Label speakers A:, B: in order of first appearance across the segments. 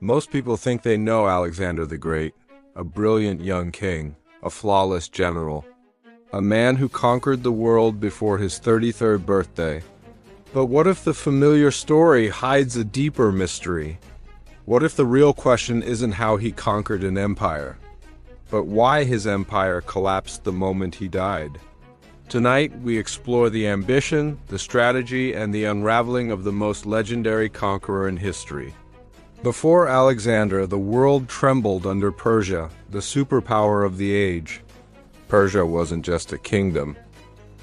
A: Most people think they know Alexander the Great, a brilliant young king, a flawless general, a man who conquered the world before his 33rd birthday. But what if the familiar story hides a deeper mystery? What if the real question isn't how he conquered an empire, but why his empire collapsed the moment he died? Tonight, we explore the ambition, the strategy, and the unraveling of the most legendary conqueror in history. Before Alexander, the world trembled under Persia, the superpower of the age. Persia wasn't just a kingdom.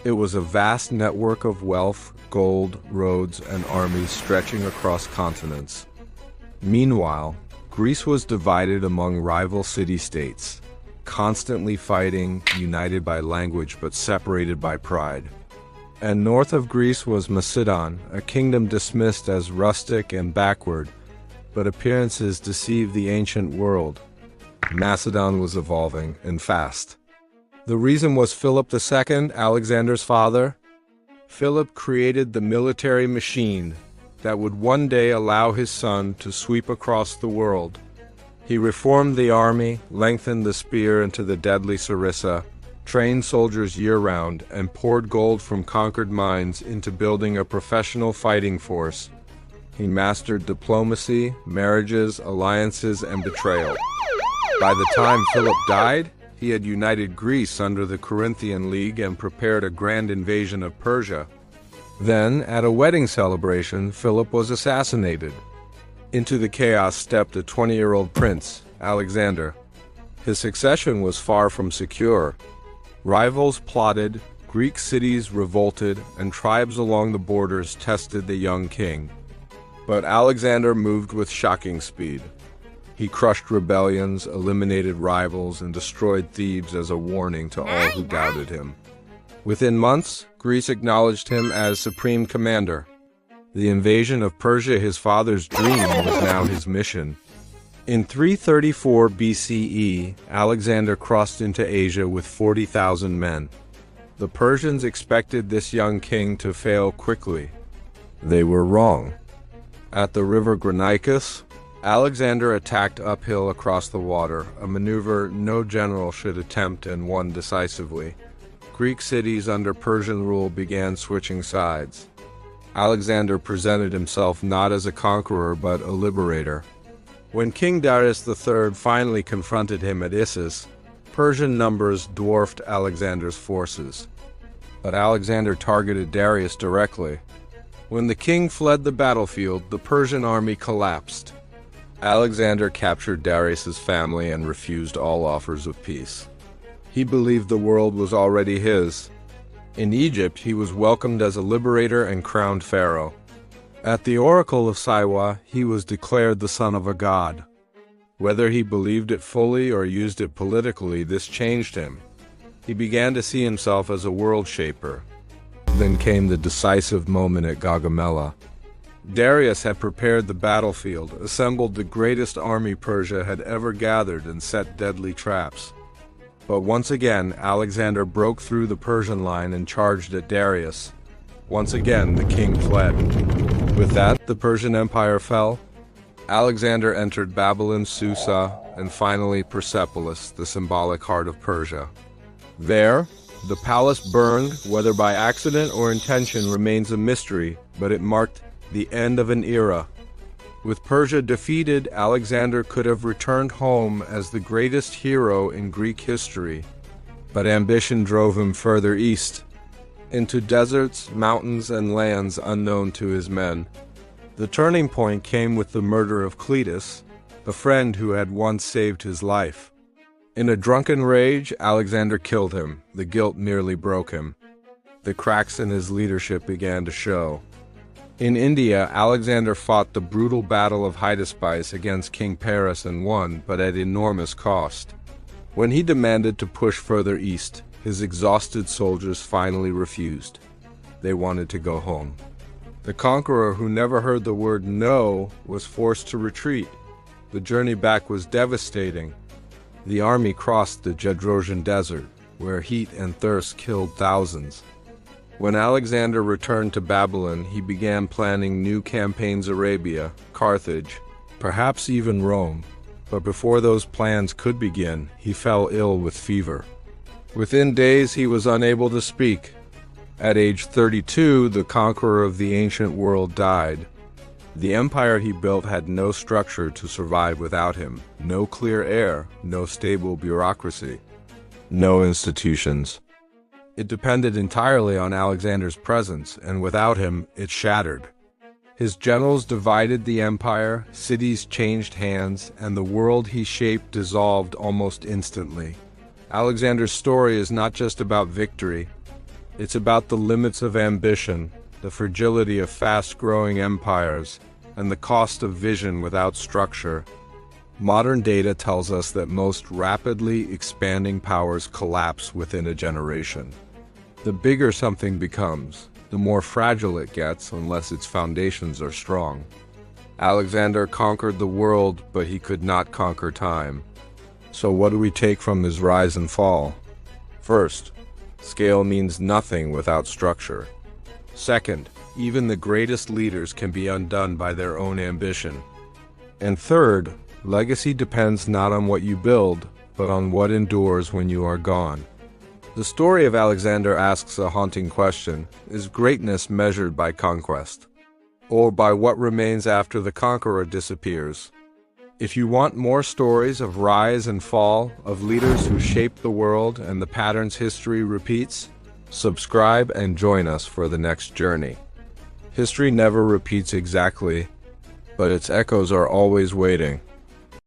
A: It was a vast network of wealth, gold, roads, and armies stretching across continents. Meanwhile, Greece was divided among rival city-states, constantly fighting, united by language but separated by pride. And north of Greece was Macedon, a kingdom dismissed as rustic and backward, but appearances deceived the ancient world. Macedon was evolving, and fast. The reason was Philip II, Alexander's father. Philip created the military machine that would one day allow his son to sweep across the world. He reformed the army, lengthened the spear into the deadly sarissa, trained soldiers year-round, and poured gold from conquered mines into building a professional fighting force. He mastered diplomacy, marriages, alliances, and betrayal. By the time Philip died, he had united Greece under the Corinthian League and prepared a grand invasion of Persia. Then, at a wedding celebration, Philip was assassinated. Into the chaos stepped a 20-year-old prince, Alexander. His succession was far from secure. Rivals plotted, Greek cities revolted, and tribes along the borders tested the young king. But Alexander moved with shocking speed. He crushed rebellions, eliminated rivals, and destroyed Thebes as a warning to all who doubted him. Within months, Greece acknowledged him as supreme commander. The invasion of Persia, his father's dream, was now his mission. In 334 BCE, Alexander crossed into Asia with 40,000 men. The Persians expected this young king to fail quickly. They were wrong. At the river Granicus, Alexander attacked uphill across the water, a maneuver no general should attempt, and won decisively. Greek cities under Persian rule began switching sides. Alexander presented himself not as a conqueror but a liberator. When King Darius III finally confronted him at Issus, Persian numbers dwarfed Alexander's forces. But Alexander targeted Darius directly. When the king fled the battlefield, the Persian army collapsed. Alexander captured Darius's family and refused all offers of peace. He believed the world was already his. In Egypt, he was welcomed as a liberator and crowned pharaoh. At the oracle of Siwa, he was declared the son of a god. Whether he believed it fully or used it politically, this changed him. He began to see himself as a world shaper. Then came the decisive moment at Gaugamela. Darius had prepared the battlefield, assembled the greatest army Persia had ever gathered, and set deadly traps. But once again, Alexander broke through the Persian line and charged at Darius. Once again, the king fled. With that, the Persian Empire fell. Alexander entered Babylon, Susa, and finally Persepolis, the symbolic heart of Persia. There, the palace burned, whether by accident or intention remains a mystery, but it marked the end of an era. With Persia defeated, Alexander could have returned home as the greatest hero in Greek history. But ambition drove him further east, into deserts, mountains, and lands unknown to his men. The turning point came with the murder of Cletus, a friend who had once saved his life. In a drunken rage, Alexander killed him. The guilt nearly broke him. The cracks in his leadership began to show. In India, Alexander fought the brutal battle of Hydaspes against King Paris and won, but at enormous cost. When he demanded to push further east, his exhausted soldiers finally refused. They wanted to go home. The conqueror, who never heard the word no, was forced to retreat. The journey back was devastating. The army crossed the Jedrosian Desert, where heat and thirst killed thousands. When Alexander returned to Babylon, he began planning new campaigns in Arabia, Carthage, perhaps even Rome. But before those plans could begin, he fell ill with fever. Within days, he was unable to speak. At age 32, the conqueror of the ancient world died. The empire he built had no structure to survive without him, no clear air, no stable bureaucracy, no institutions. It depended entirely on Alexander's presence, and without him, it shattered. His generals divided the empire, cities changed hands, and the world he shaped dissolved almost instantly. Alexander's story is not just about victory. It's about the limits of ambition, the fragility of fast-growing empires, and the cost of vision without structure. Modern data tells us that most rapidly expanding powers collapse within a generation. The bigger something becomes, the more fragile it gets unless its foundations are strong. Alexander conquered the world, but he could not conquer time. So what do we take from his rise and fall? First, scale means nothing without structure. Second, even the greatest leaders can be undone by their own ambition. And third, legacy depends not on what you build, but on what endures when you are gone. The story of Alexander asks a haunting question: is greatness measured by conquest, or by what remains after the conqueror disappears? If you want more stories of rise and fall, of leaders who shaped the world and the patterns history repeats, subscribe and join us for the next journey. History never repeats exactly, but its echoes are always waiting.